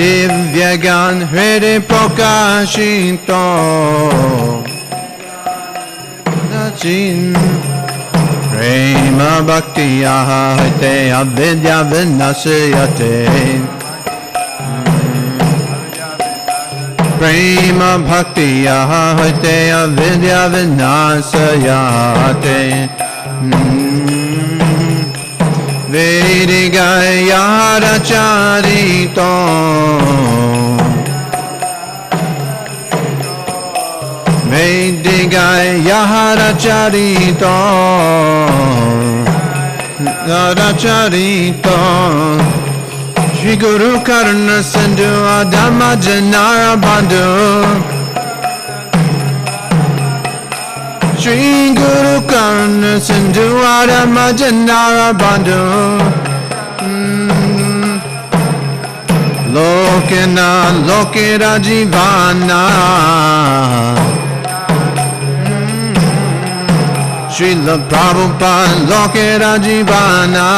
Divyagan Hridi Prakashito Nachin Prema Bhaktiya Hate Avidya Vinasayate Prema Bhaktiya Hate Avidya Vinasayate Vedigaya Racharito Vedigaya Racharito Racharito Shri Guru Karna Sindhu Adama Janara Bandhu Shri Guru Karna Sindhu Adama Janara Bandhu Lokena Lokera Jivana Srila Prabhupada Lokera Jivana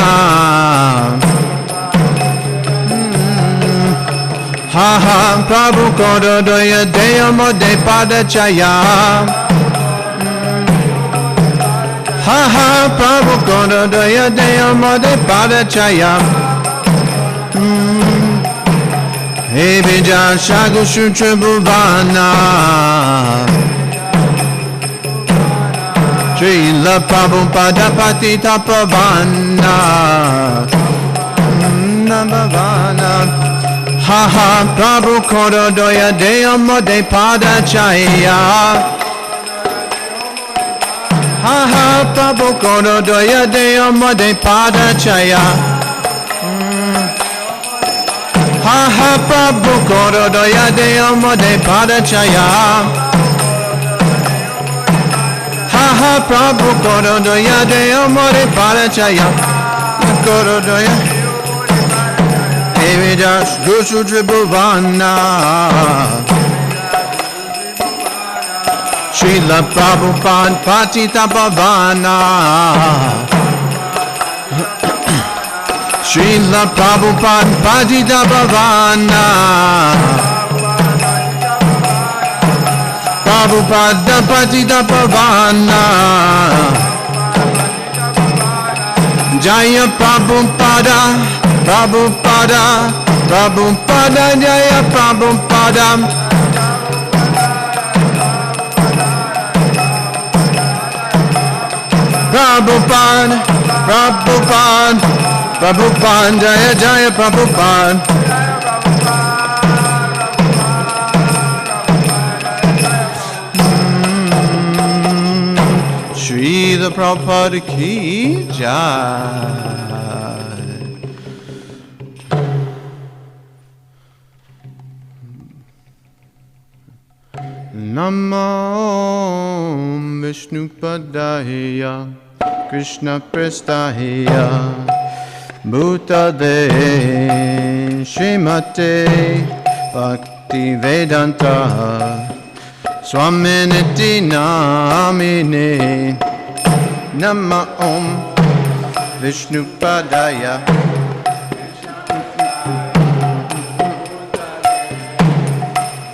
Ha ha Prabhu Kodo Doya Deyamo De Padachaya Ha ha Prabhu Kodo Doya Deyamo De Padachaya Hey Bija Shagu Shutra Bhuvana Srila Prabhupada Patita Pavana Navavana Ha ha Prabhu Kodo Doya Deyamo De Padachaya Ha ha Prabhu Kodo Doya Deyamo De Padachaya Ha ha Prabhu Kodo Doya Deyamo De Padachaya Ha ha Prabhu Kodo Doya Deyamo De Padachaya Kodo Doya Evidas Gushu Tribhuvana Srila Prabhupada Patita Pavana Srila Prabhupada Patita Pavana Prabhupada Patita Pavana Jaya Prabhupada Prabhupada Prabhupada Jaya Prabhupada Prabhupada Prabhupada Prabhupada Jaya Jaya Prabhupada Srila Prabhupada Ki Jai Namo Vishnupadaya Krishna Prestahaya Bhutade Srimate Bhakti Vedanta Swaminiti Namine Nama Om Vishnupadaya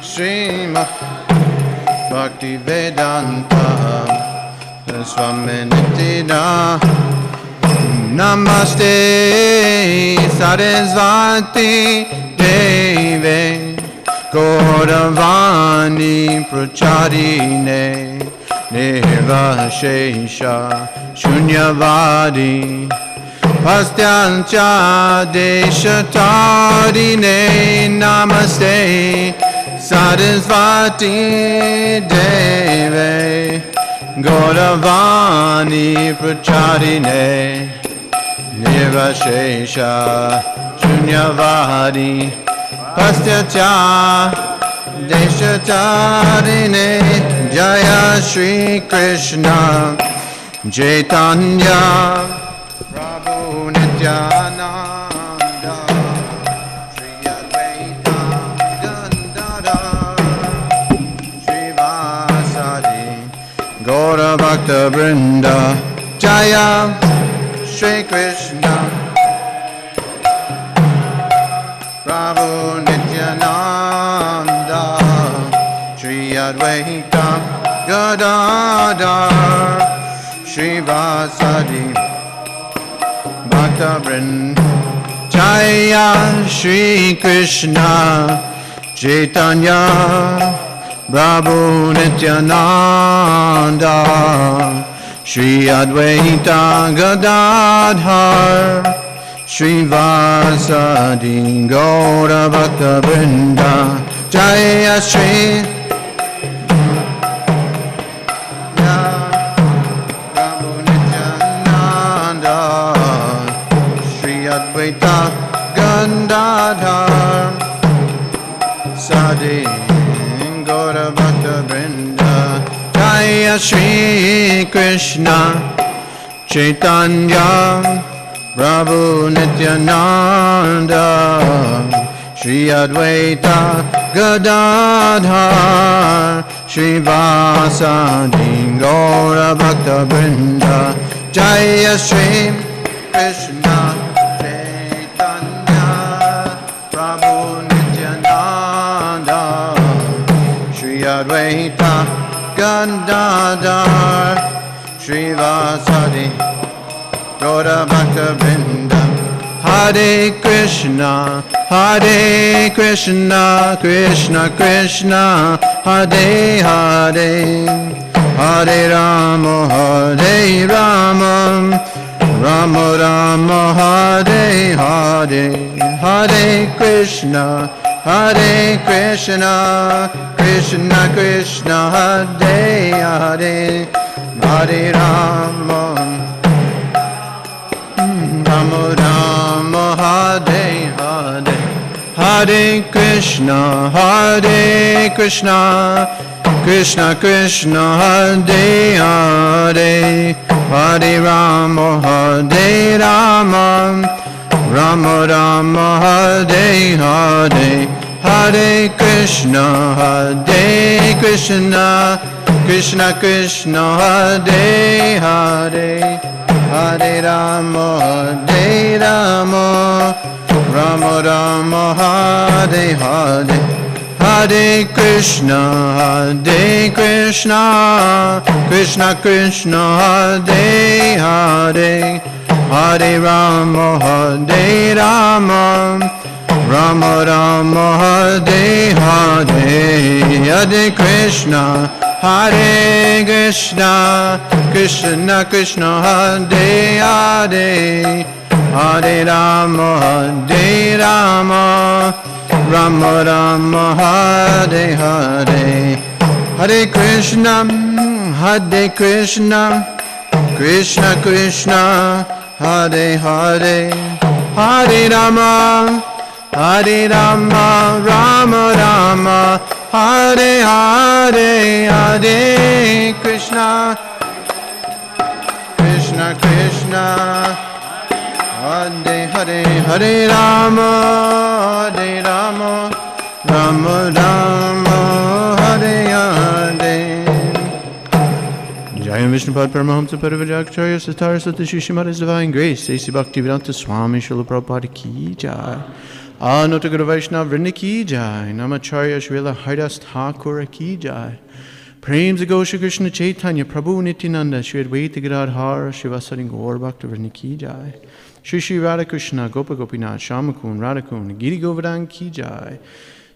Srimate Bhakti Vedanta Swaminiti Namaste Sarasvati Deve Gauravani Pracharine Nirvashesha Shunyavadi Pastyancha Deshatarine Namaste Sarasvati Deve Gauravani Pracharine Nirvashesha Shunyavadi Pastyacha Deshatarine Jaya Shri Krishna Chaitanya Prabhu Nityananda Shri Advaita Dandara Shri Vasadi Gaura Bhakta Vrinda Jaya Shri Krishna Prabhu Nityananda Nityananda Shri Advaita Gadadhar Srivasadi Bhakta Vrinda Jaya Shri Krishna Chaitanya Prabhu Nityananda Shri Advaita Gadadhar Srivasadi Gaura Bhakta Vrinda Jaya Shri Prabhu Nityananda Shri Advaita Gadadhar Sadi Gaura Bhakta Vrinda Jaya Shri Krishna Chaitanya Prabhu Nityananda Shri Advaita Gadadhar Srivasadi Gaura Bhakta Vrinda Jaya Shri Krishna Chaitanya Prabhu Nityananda Shri Advaita Gadadhar Srivasadi Gaura Bhakta Vrinda Hare Krishna Krishna Krishna Hare Hare Hare Rama Rama Rama Hare Hare Hare Krishna Krishna Krishna Hare Hare Hare Rama Rama Rama Hare Hare Hare Krishna Krishna Krishna Hare Hare Hare Rama Rama Rama Hare Hare Hare Krishna Krishna Krishna Hare Hare Hare Rama Rama Rama Hare Hare Hare Krishna Krishna Krishna Hare Hare Hare Rama Rama Rama Hare Hare Hare Krishna Krishna Krishna Hare Hare Hare Rama Rama Rama Hare Hare Hare Krishna Krishna Krishna Hare Hare Hare Rama Rama Rama Hare Hare Hare Krishna Krishna Hare Hare Hare Rama Rama Rama Hare Hare Jai Vishnupad Paramahamsa Parivajacharya Satar Sata Shishimada's Divine Grace A.C. Bhaktivedanta Swami Srila Prabhupada Ki Jai Anutta Guru Vaishnava Vrinda Ki Jai Namacharya Srila Haridas Thakura Ki Jai Prem Gosha Krishna Chaitanya Prabhu Nityananda Shri Advaita Gadadhar Shivasari Gaur Bhakta Vrinda Ki Jai Shri Radha Krishna Gopa Gopinath Shamakun Radhakun Giri Govardhan Ki Jai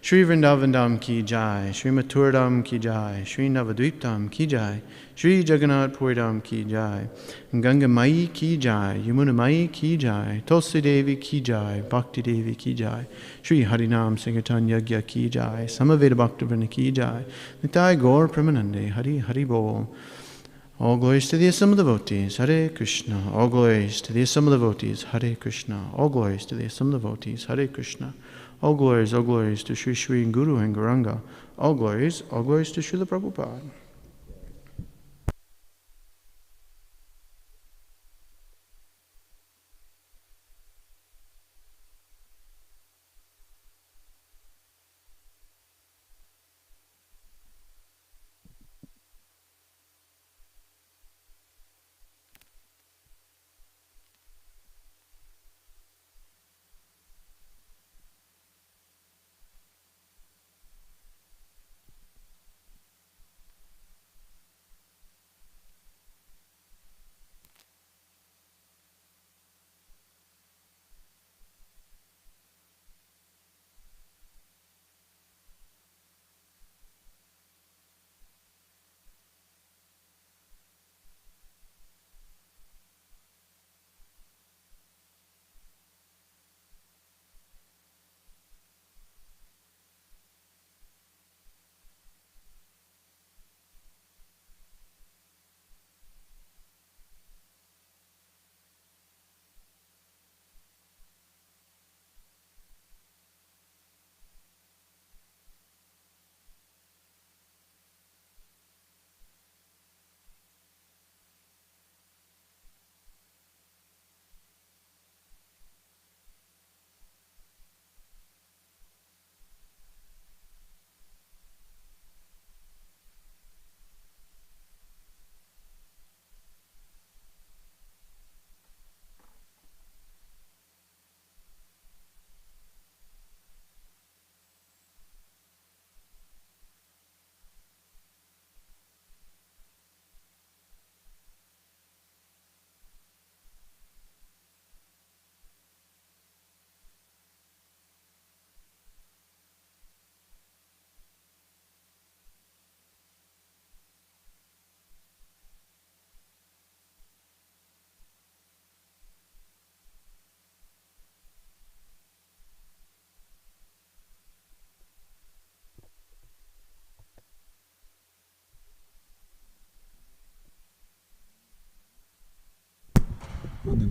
Shri Vrindavandam Ki Jai Shri Mathuradam Ki Jai Shri Navadviptam Ki Jai Shri Jagannath Puridam Ki Jai Ganga Mai Ki Jai Yamuna Mai Ki Jai Tulsi Devi Ki Jai Bhakti Devi Ki Jai Shri Harinam Sankirtan Yagya Ki Jai Samaveda Bhaktivinoda Ki Jai Nitai Gaur Premanande Hari Hari Bol. All glories to the assembled devotees, Hare Krishna. All glories to the assembled devotees, Hare Krishna. All glories to the assembled devotees, Hare Krishna. All glories to Sri Sri and Guru and Gauranga. All glories to Srila Prabhupada.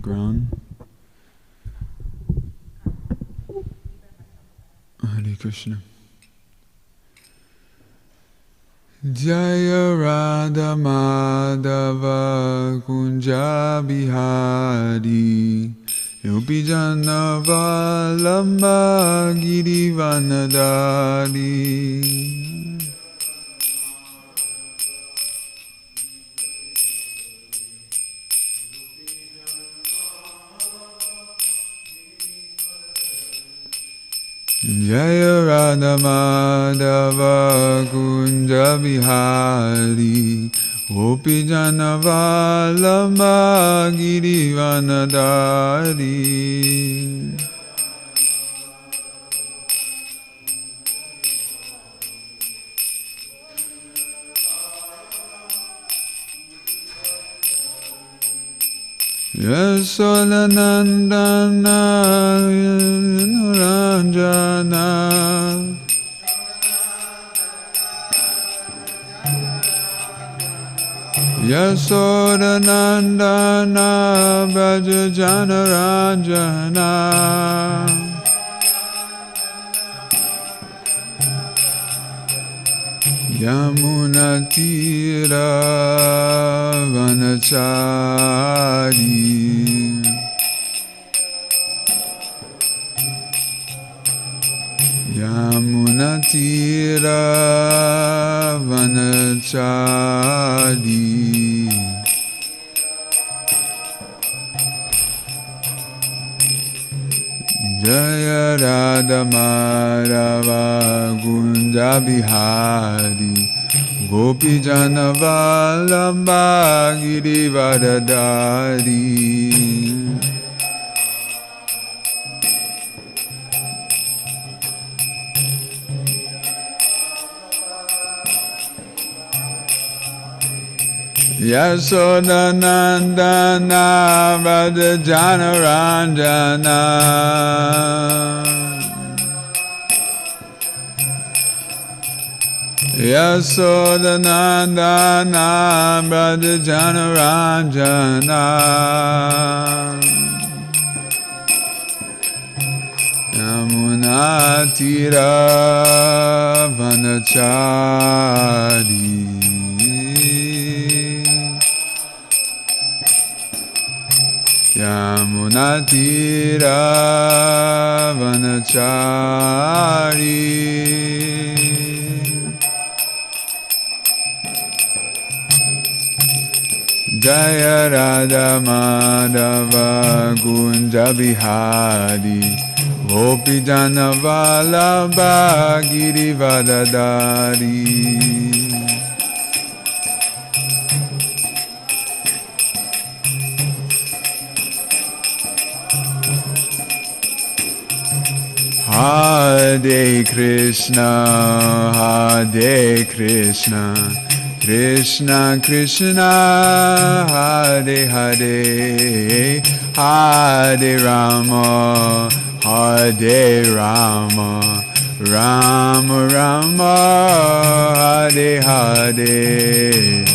ground. Hare Krishna. Jaya Radha Madhava Kunja Bihari Yopijana Valamba Girivanadari. Jaya Radha Madhava Kunja Bihari Gopijana Vallabha Girivanadari. Yasodanandana Ranjana Yasodanandana Brajajana Ranjana Yamunatira Vanachari Yamunatira Vanachari Jaya Radha Madhava Kunja Bihari Gopijana Vallabha Girivaradari. Yasodanandana Brajajana Ranjana Yasodanandana Brajajana Ranjana Yamunatira Vanachari Yamunatira Vanachari Jaya Radha Madhava Kunja Bihari Gopijana Vallabha Girivaradari. Hare Krishna, Hare Krishna, Krishna Krishna, Hare Hare, Hare Rama, Hare Rama, Rama Rama, Hare Hare,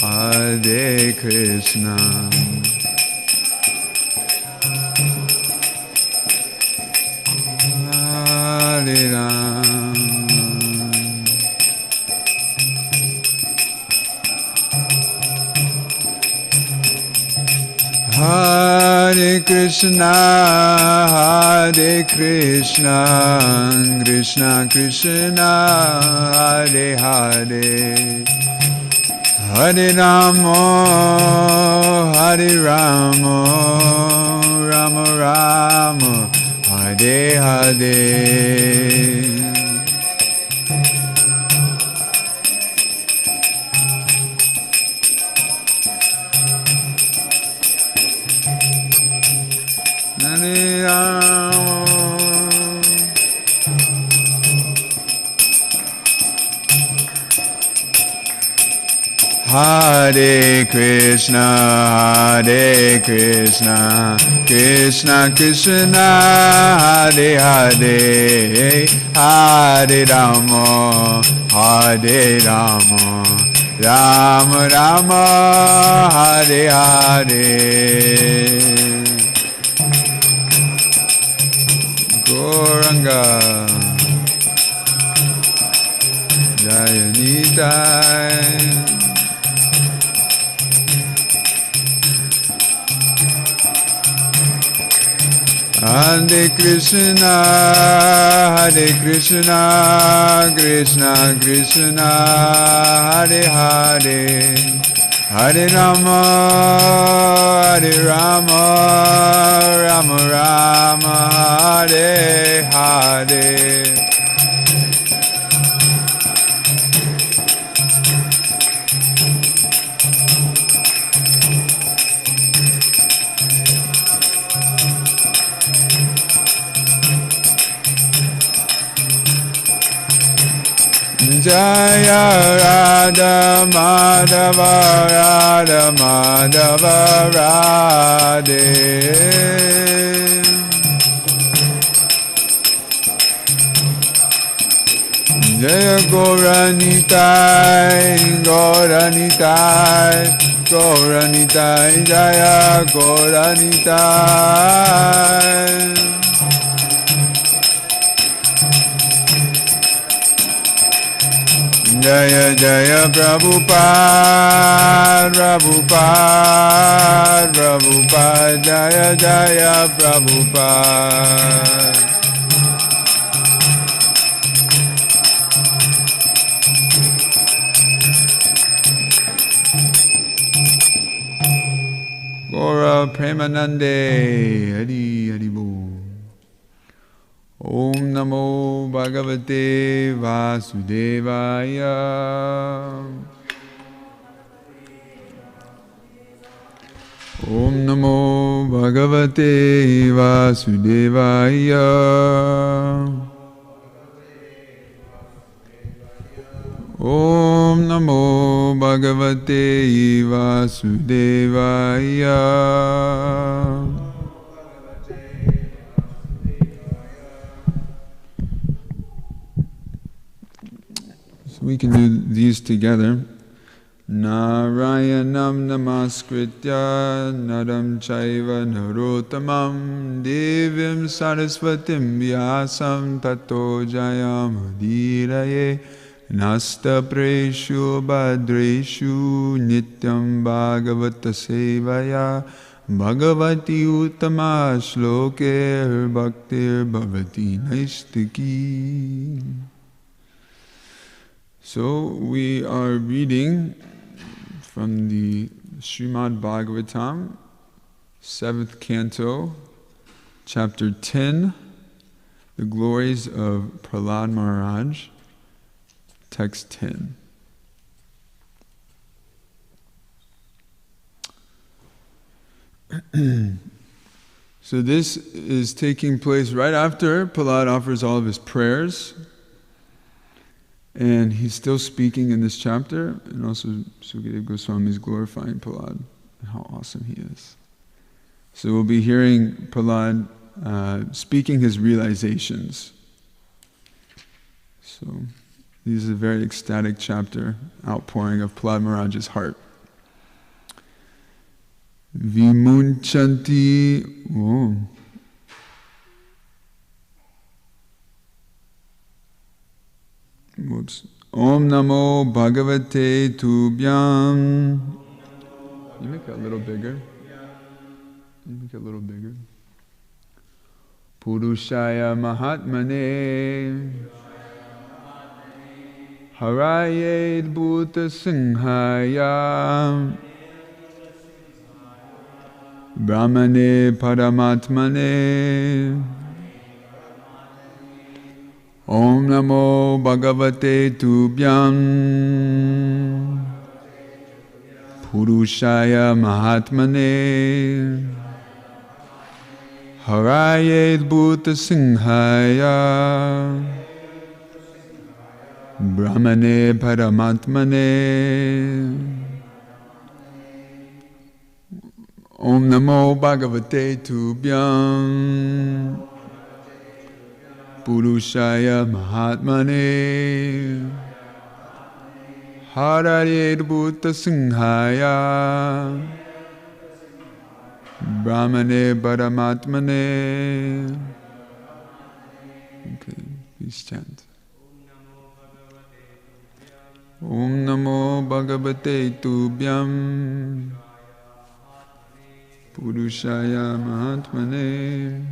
Hare Krishna. Hare Ram. Hare Krishna, Hare Krishna, Krishna Krishna, Hare Hare, Hare Rama, Hare Rama, Rama Rama, Hare Hare. Hare Krishna, Hare Krishna, Krishna Krishna, Hare Hare, Hare Rama, Hare Rama, Rama Rama Hare Hare Gauranga Jaya Nitai Hare Krishna, Krishna Krishna, Hare Hare, Hare Rama, Rama Rama, Hare Hare. Jaya Radha Madhava Radha Madhava Radhe Jaya Gauranitai Gauranitai Gauranitai Jaya Gauranitai Jaya Jaya Prabhupada, Prabhupada, Prabhupada, Jaya Jaya Prabhupada. Gaura Premanande, Hari Hari Bo. Om Namo Bhagavate Vasudevaya. Om Namo Bhagavate Vasudevaya. Om Namo Bhagavate Vasudevaya. We can do these together. Narayanam namaskritya naram chaiva narottamam devim saraswatim vyasam tato jayamudiraye nasta preshu badreshu nityam bhagavata sevaya bhagavati uttama shloker bhaktir bhavati naistiki. So we are reading from the Srimad Bhagavatam, 7th Canto, Chapter 10, The Glories of Prahlad Maharaj, Text 10. So this is taking place right after Prahlad offers all of his prayers. And he's still speaking in this chapter, and also Sukadeva Goswami is glorifying Prahlad and how awesome he is. So we'll be hearing Prahlad speaking his realizations. So this is a very ecstatic chapter, outpouring of Prahlad Maharaj's heart. Vimunchanti. Whoops. Om Namo Bhagavate Tubhyam. You make it a little bigger. You make it a little bigger. Purushaya Mahatmane Harayed Bhuta Singhaya Brahmane Paramatmane. Om Namo Bhagavate Tubhyam Purushaya Mahatmane Harayed Bhuta Singhaya Brahmane Paramatmane. Om Namo Bhagavate Tubhyam Purushaya Mahatmane Harayed Bhuta Singhaya Brahmane Paramatmane. Okay, please chant. Om Namo Bhagavate Tubhyam Purushaya Mahatmane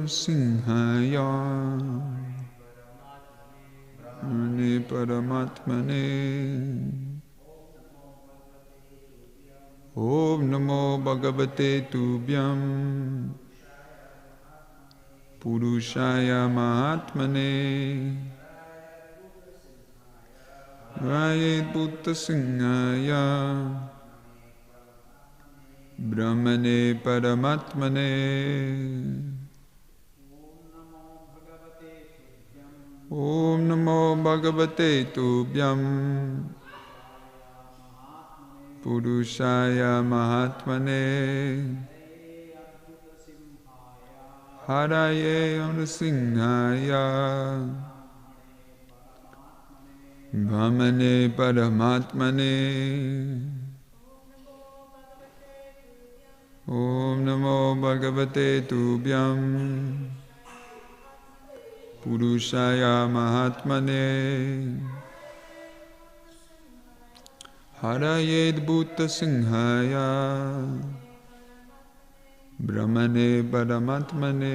Singhaya Brahmane Paramatmane. Om Namo Bhagavate Tubhyam Purushaya Mahatmane Rayet Bhuta Singhaya Brahmane Paramatmane. Om Namo Bhagavate Tubhyam Purushaya Mahatmane Haraye Amrasinghaya Brahmane Paramatmane. Om Namo Bhagavate Tubhyam Purushaya Mahatmane Harayed Bhuta Singhaya Brahmane Paramatmane.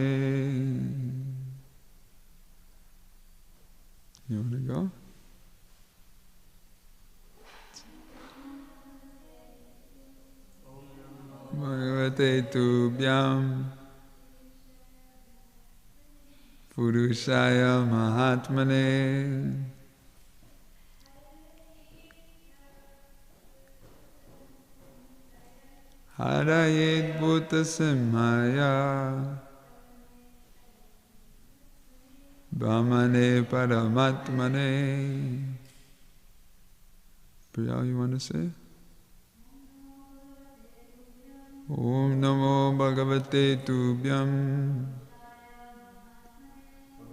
You want to go? Bhagavate Tubhyam Purushaya Mahatmane Harayet Bhuta Simhaya Brahmane Paramatmane. Priya, you want to say? Om Namo Bhagavate Tubhyam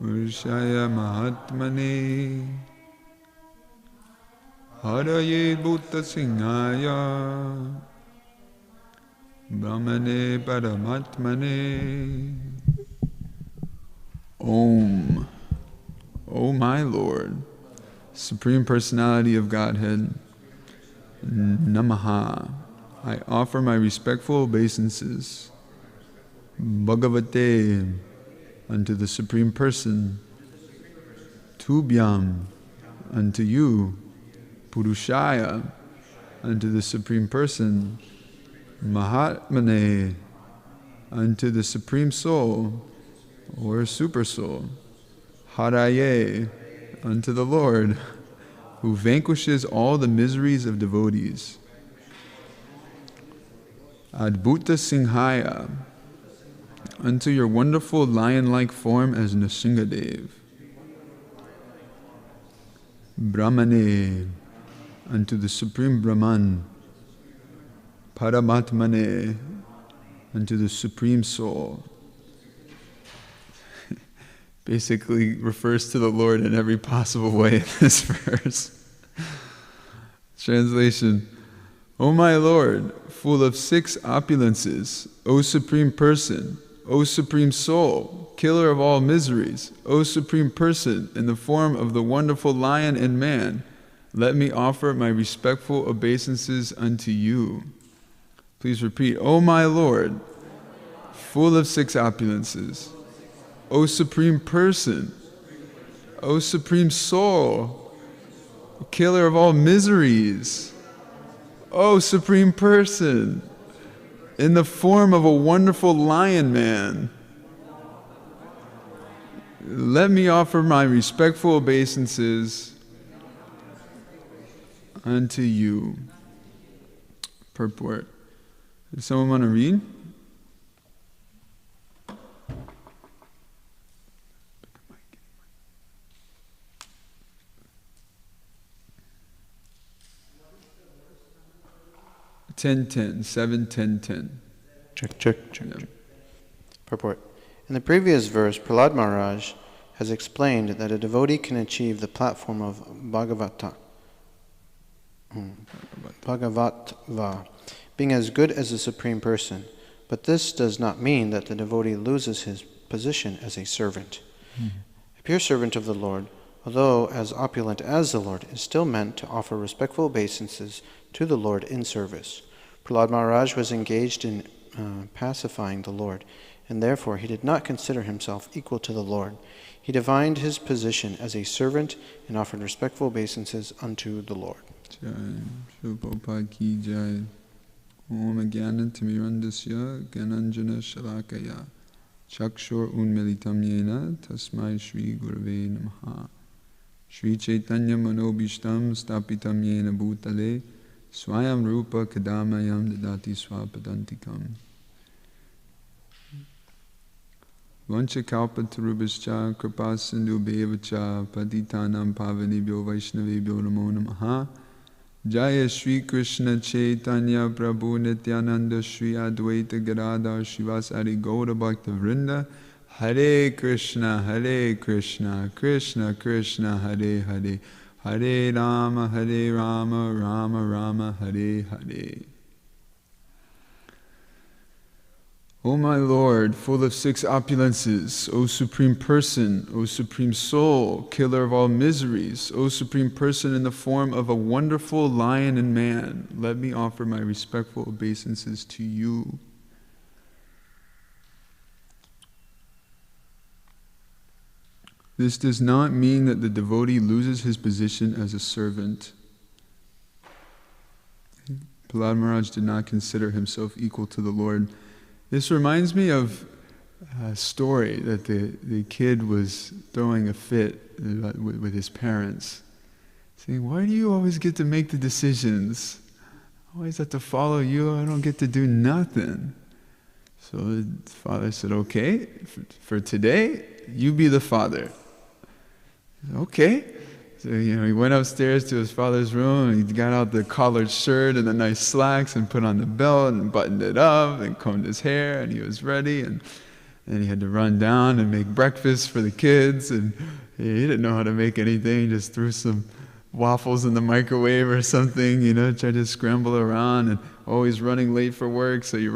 Purushaya Mahatmane Haraye Bhuta Singhaya Brahmane Paramatmane. Om. O my Lord, Supreme Personality of Godhead, Namaha. I offer my respectful obeisances, Bhagavate, unto the Supreme Person, Tubhyam, unto you, Purushaya, unto the Supreme Person, Mahatmane, unto the Supreme Soul, or Super Soul, Haraye, unto the Lord, who vanquishes all the miseries of devotees, Adbhuta Singhaya, unto your wonderful lion-like form as Nrsingadev, Brahmane, unto the Supreme Brahman, Paramatmane, unto the Supreme Soul. Basically refers to the Lord in every possible way in this verse. Translation: O my Lord, full of 6 opulences, O Supreme Person, O Supreme Soul, killer of all miseries, O Supreme Person, in the form of the wonderful lion and man, let me offer my respectful obeisances unto you. Please repeat. O my Lord, full of 6 opulences, O Supreme Person, O Supreme Soul, killer of all miseries, O Supreme Person, in the form of a wonderful lion man, let me offer my respectful obeisances unto you. Purport. Does someone want to read? Ten. 7:10:10. Check. Purport. In the previous verse, Prahlad Maharaj has explained that a devotee can achieve the platform of Bhagavatva, being as good as the Supreme Person. But this does not mean that the devotee loses his position as a servant. A pure servant of the Lord, although as opulent as the Lord, is still meant to offer respectful obeisances to the Lord in service. Prahlad Maharaj was engaged in pacifying the Lord, and therefore he did not consider himself equal to the Lord. He divined his position as a servant and offered respectful obeisances unto the Lord. Jai, Shri Prabhupada ki jai. Om Jnanatimirandasya Gyananjana Shalakaya Chakshur Unmilitam Yena Tasmai Shri Gurave Namaha. Shri Chaitanya Manobishtam Stapitam Yena Bhutale Swayam Rupa Kadamayam Dadati Swapadantikam. Vanchakalpatarubhascha Kripasindhu Bevacha Patitanam Pavanibhyo Vaishnavibhyo Namo Namaha. Jaya Shri Krishna Chaitanya Prabhu Nityananda Shri Advaita Gadadhar Shivasari Gaura Bhakta Vrinda. Hare Krishna Krishna Krishna Hare Hare, Hare Rama Rama Rama Hare Hare. O my Lord, full of six opulences, O Supreme Person, O Supreme Soul, killer of all miseries, O Supreme Person in the form of a wonderful lion and man, let me offer my respectful obeisances to you. This does not mean that the devotee loses his position as a servant. Prahlad Maharaj did not consider himself equal to the Lord. This reminds me of a story that the kid was throwing a fit with his parents, saying, "Why do you always get to make the decisions? I always have to follow you. I don't get to do nothing." So the father said, "Okay, for today, you be the father." Said, "Okay." So, he went upstairs to his father's room, and he got out the collared shirt and the nice slacks and put on the belt and buttoned it up and combed his hair, and he was ready. And then he had to run down and make breakfast for the kids, and he didn't know how to make anything. He just threw some waffles in the microwave or something, tried to scramble around, and always running late for work. So he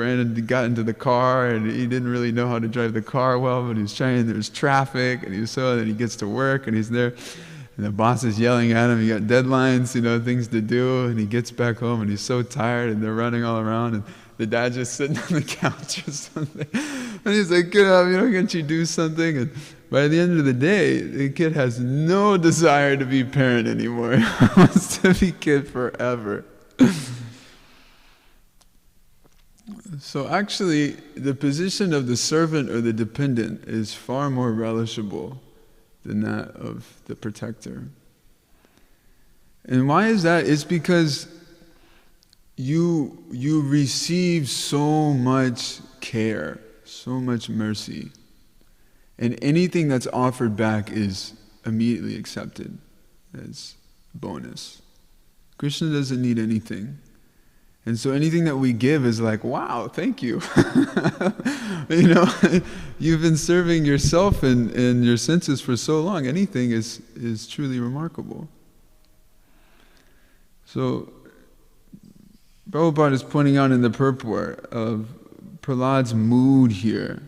got into the car, and he didn't really know how to drive the car well, but he was trying. There was traffic, and then he gets to work, and he's there. And the boss is yelling at him, he got deadlines, things to do, and he gets back home and he's so tired, and they're running all around, and the dad's just sitting on the couch or something. And he's like, "Get up, can't you do something?" And by the end of the day, the kid has no desire to be parent anymore. He wants to be kid forever. So actually, the position of the servant or the dependent is far more relishable than that of the protector. And why is that? It's because you receive so much care, so much mercy, and anything that's offered back is immediately accepted as bonus. Krishna doesn't need anything. And so anything that we give is like, wow, thank you. You've been serving yourself and your senses for so long. Anything is truly remarkable. So Prabhupada is pointing out in the purport of Prahlad's mood here,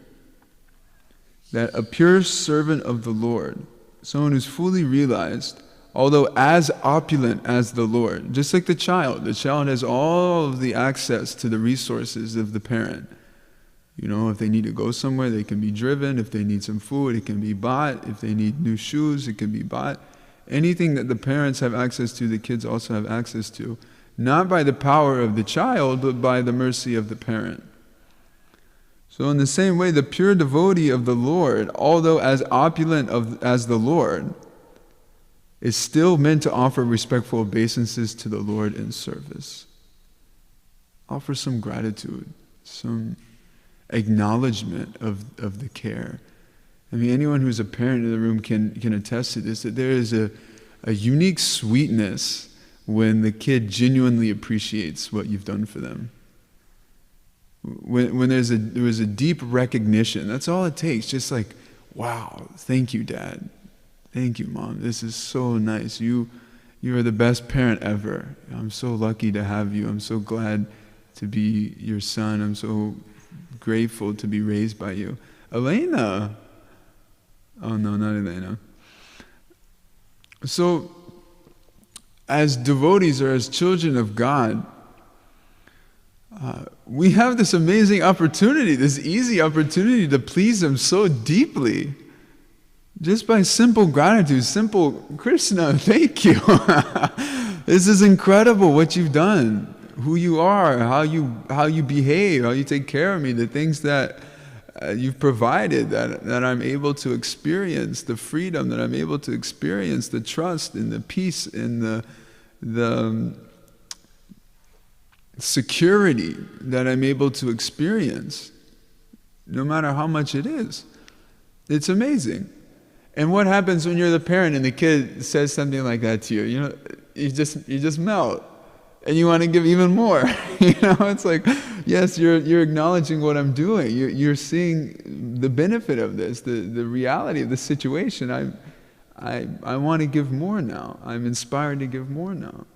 that a pure servant of the Lord, someone who's fully realized, although as opulent as the Lord, just like the child has all of the access to the resources of the parent. If they need to go somewhere, they can be driven. If they need some food, it can be bought. If they need new shoes, it can be bought. Anything that the parents have access to, the kids also have access to. Not by the power of the child, but by the mercy of the parent. So in the same way, the pure devotee of the Lord, although as opulent as the Lord, is still meant to offer respectful obeisances to the Lord in service. Offer some gratitude, some acknowledgement of the care. Anyone who's a parent in the room can attest to this, that there is a unique sweetness when the kid genuinely appreciates what you've done for them. When there was a deep recognition, that's all it takes. Just like, wow, thank you, Dad. Thank you, Mom. This is so nice. You are the best parent ever. I'm so lucky to have you. I'm so glad to be your son. I'm so grateful to be raised by you. Elena. Oh no, not Elena. So, as devotees or as children of God, we have this amazing opportunity, this easy opportunity to please Him so deeply. Just by simple gratitude, simple, Krishna, thank you. This is incredible what you've done, who you are, how you behave, how you take care of me, the things that you've provided, that I'm able to experience, the freedom that I'm able to experience, the trust and the peace and the security that I'm able to experience, no matter how much it is. It's amazing. And what happens when you're the parent and the kid says something like that to you? You know, you just melt, and you want to give even more. You know, it's like, yes, you're acknowledging what I'm doing. You're seeing the benefit of this, the reality of the situation. I want to give more now. I'm inspired to give more now.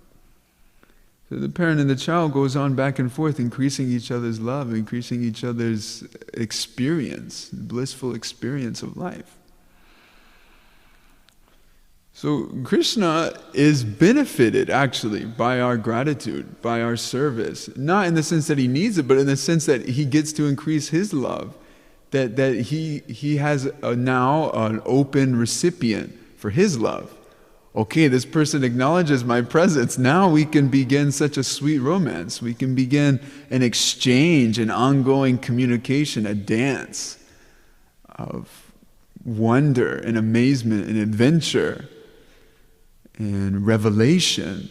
So the parent and the child goes on back and forth, increasing each other's love, increasing each other's experience, blissful experience of life. So Krishna is benefited actually by our gratitude, by our service. Not in the sense that he needs it, but in the sense that he gets to increase his love. That he has now an open recipient for his love. Okay, this person acknowledges my presence. Now we can begin such a sweet romance. We can begin an exchange, an ongoing communication, a dance of wonder and amazement and adventure and revelation.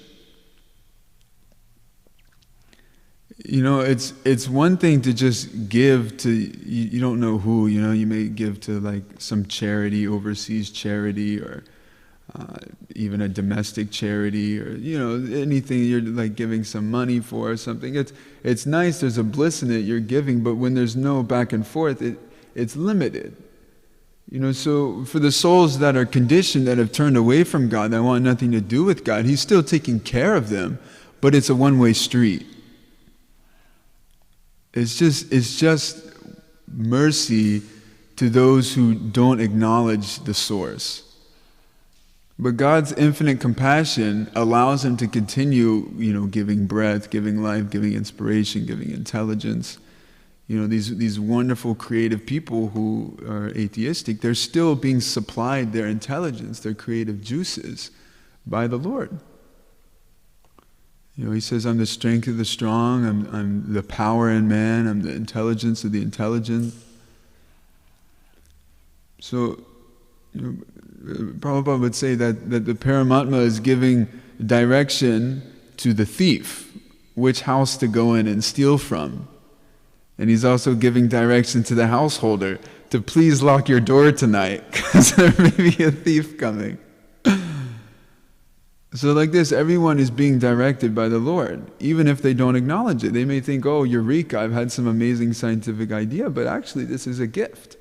You know, it's one thing to just give to, you don't know who, you know, you may give to like some charity, overseas charity, or even a domestic charity, or, you know, anything you're like giving some money for or something. It's nice, there's a bliss in it, you're giving, but when there's no back and forth, it's limited. You know, so for the souls that are conditioned, that have turned away from God, that want nothing to do with God, He's still taking care of them, but it's a one-way street. It's just mercy to those who don't acknowledge the source. But God's infinite compassion allows Him to continue, you know, giving breath, giving life, giving inspiration, giving intelligence. You know, these wonderful creative people who are atheistic, they're still being supplied their intelligence, their creative juices by the Lord. You know, He says, I'm the strength of the strong, I'm the power in man, I'm the intelligence of the intelligent. So, you know, Prabhupada would say that the Paramatma is giving direction to the thief, which house to go in and steal from. And He's also giving direction to the householder to please lock your door tonight, because there may be a thief coming. So like this, everyone is being directed by the Lord, even if they don't acknowledge it. They may think, oh, eureka, I've had some amazing scientific idea, but actually this is a gift.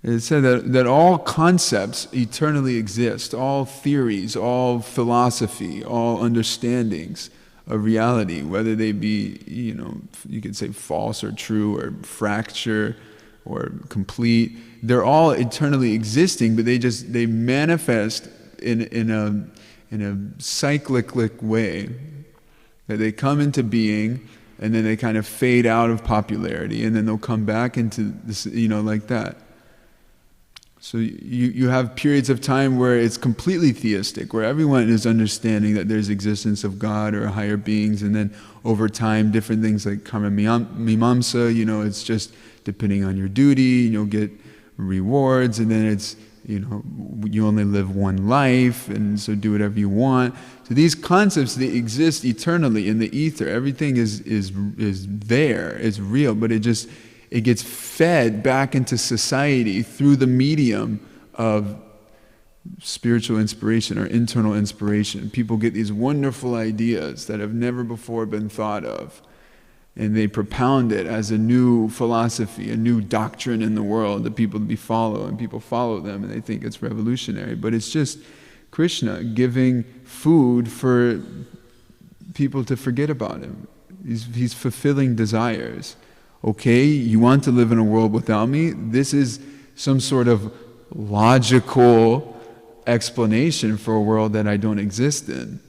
It said that all concepts eternally exist, all theories, all philosophy, all understandings of reality, whether they be, you know, you could say false or true or fracture or complete, they're all eternally existing, but they manifest in a cyclic way, that they come into being and then they kind of fade out of popularity and then they'll come back into this, you know, like that. So you have periods of time where it's completely theistic, where everyone is understanding that there's existence of God or higher beings, and then over time different things like karma mimamsa, you know, it's just depending on your duty, and you'll get rewards, and then it's, you know, you only live one life, and so do whatever you want. So these concepts, they exist eternally in the ether. Everything is there, it's real, but it gets fed back into society through the medium of spiritual inspiration or internal inspiration. People get these wonderful ideas that have never before been thought of. And they propound it as a new philosophy, a new doctrine in the world that people follow, and people follow them and they think it's revolutionary. But it's just Krishna giving food for people to forget about him. He's fulfilling desires. Okay, you want to live in a world without me? This is some sort of logical explanation for a world that I don't exist in.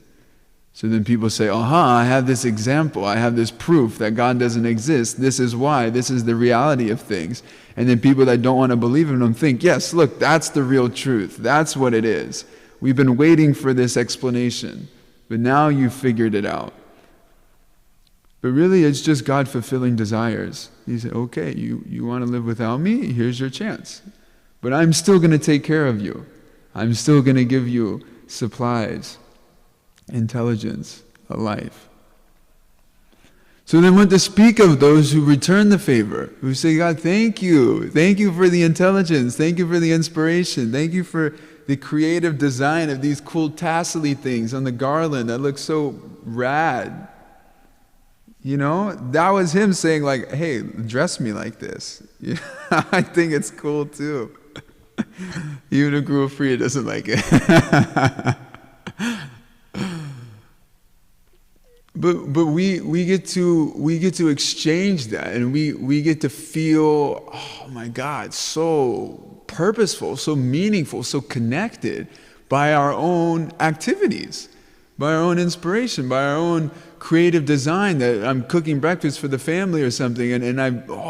So then people say, I have this example, I have this proof that God doesn't exist, this is why, this is the reality of things. And then people that don't want to believe in them think, yes, look, that's the real truth, that's what it is. We've been waiting for this explanation, but now you've figured it out. But really it's just God fulfilling desires. He said, okay, you want to live without me? Here's your chance. But I'm still going to take care of you. I'm still going to give you supplies, intelligence, a life. So then what to speak of those who return the favor, who say, God, thank you for the intelligence, thank you for the inspiration, thank you for the creative design of these cool tassel-y things on the garland that looks so rad. You know, that was him saying like, hey, dress me like this. Yeah, I think it's cool too. Even if Guru Priya doesn't like it. But we get to exchange that, and we get to feel, oh my God, so purposeful, so meaningful, so connected by our own activities, by our own inspiration, by our own creative design. That I'm cooking breakfast for the family or something, and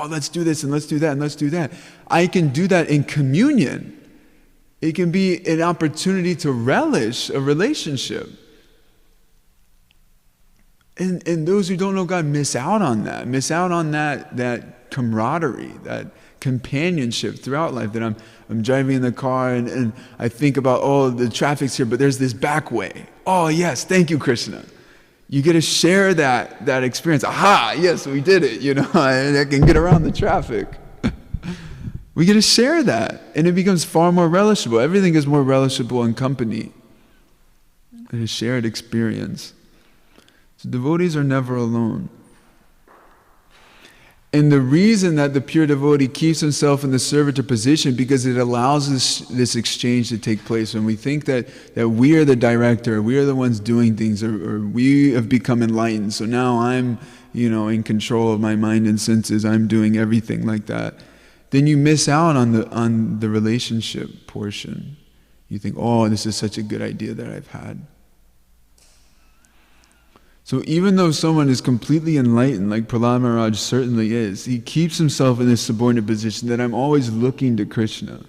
let's do this and let's do that and let's do that. I can do that in communion. It can be an opportunity to relish a relationship. And those who don't know God miss out on that camaraderie, that companionship throughout life. That I'm driving in the car and I think about, the traffic's here, but there's this back way. Oh yes, thank you, Krishna. You get to share that experience. Aha, yes, we did it, and I can get around the traffic. We get to share that, and it becomes far more relishable. Everything is more relishable in company, in a shared experience. So devotees are never alone. And the reason that the pure devotee keeps himself in the servitor position, because it allows this exchange to take place. When we think that we are the director, we are the ones doing things, or we have become enlightened, so now I'm in control of my mind and senses, I'm doing everything like that, then you miss out on the relationship portion. You think, this is such a good idea that I've had. So even though someone is completely enlightened, like Prahlad Maharaj certainly is, he keeps himself in this subordinate position that I'm always looking to Krishna.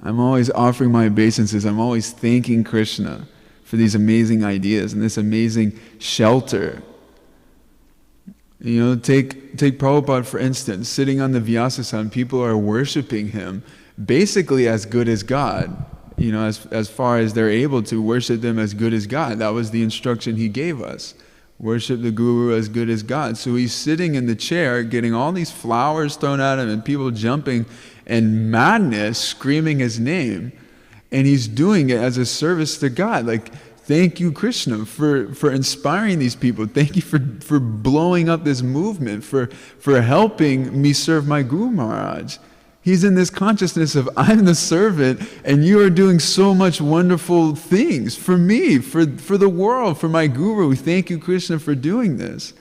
I'm always offering my obeisances. I'm always thanking Krishna for these amazing ideas and this amazing shelter. Take Prabhupada for instance, sitting on the Vyasasana, people are worshiping him basically as good as God. As far as they're able to worship them as good as God. That was the instruction he gave us. Worship the Guru as good as God. So he's sitting in the chair getting all these flowers thrown at him and people jumping and madness screaming his name. And he's doing it as a service to God. Like, thank you, Krishna, for inspiring these people. Thank you for blowing up this movement, for helping me serve my Guru Maharaj. He's in this consciousness of, I'm the servant, and you are doing so much wonderful things for me, for the world, for my Guru. Thank you, Krishna, for doing this.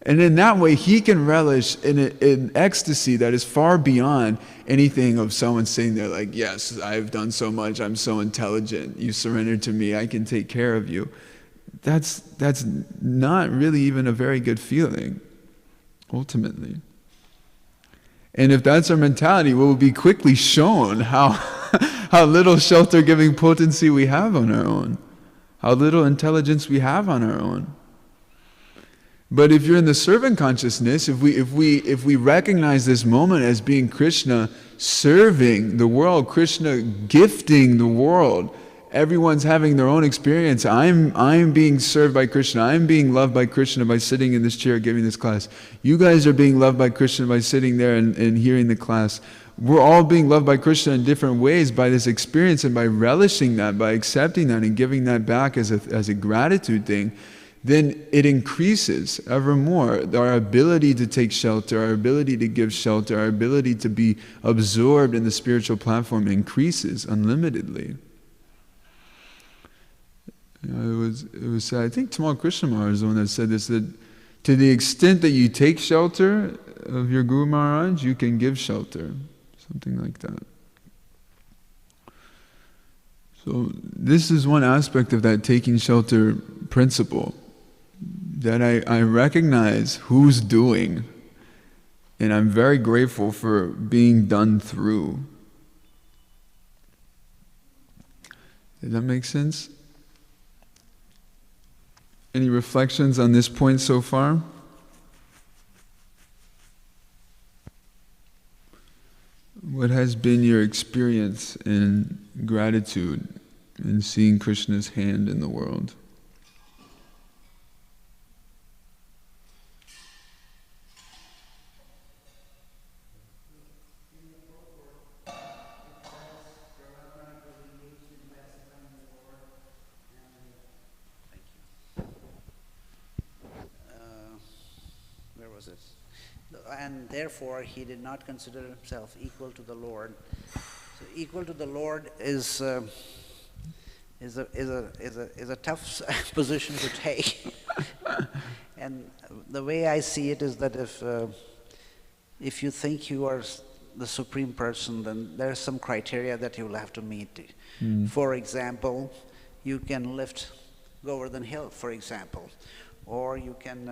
And in that way, he can relish in ecstasy that is far beyond anything of someone sitting there like, yes, I've done so much, I'm so intelligent, you surrendered to me, I can take care of you. That's not really even a very good feeling, ultimately. And if that's our mentality, we will be quickly shown how little shelter-giving potency we have on our own, how little intelligence we have on our own. But if you're in the servant consciousness, if we recognize this moment as being Krishna serving the world, Krishna gifting the world, everyone's having their own experience. I'm being served by Krishna. I'm being loved by Krishna by sitting in this chair giving this class. You guys are being loved by Krishna by sitting there and hearing the class. We're all being loved by Krishna in different ways by this experience, and by relishing that, by accepting that and giving that back as a gratitude thing. then it increases ever more. Our ability to take shelter, our ability to give shelter, our ability to be absorbed in the spiritual platform increases unlimitedly. It was said, I think Tamal Krishna Maharaj is the one that said this, that to the extent that you take shelter of your Guru Maharaj, you can give shelter. Something like that. So this is one aspect of that taking shelter principle, that I recognize who's doing, and I'm very grateful for being done through. Does that make sense? Any reflections on this point so far? What has been your experience in gratitude in seeing Krishna's hand in the world? Where was it? And therefore he did not consider himself equal to the Lord. So equal to the Lord is a tough position to take. And the way I see it is that if you think you are the Supreme Person, then there are some criteria that you will have to meet. For example, you can lift Govardhan Hill, for example, or you can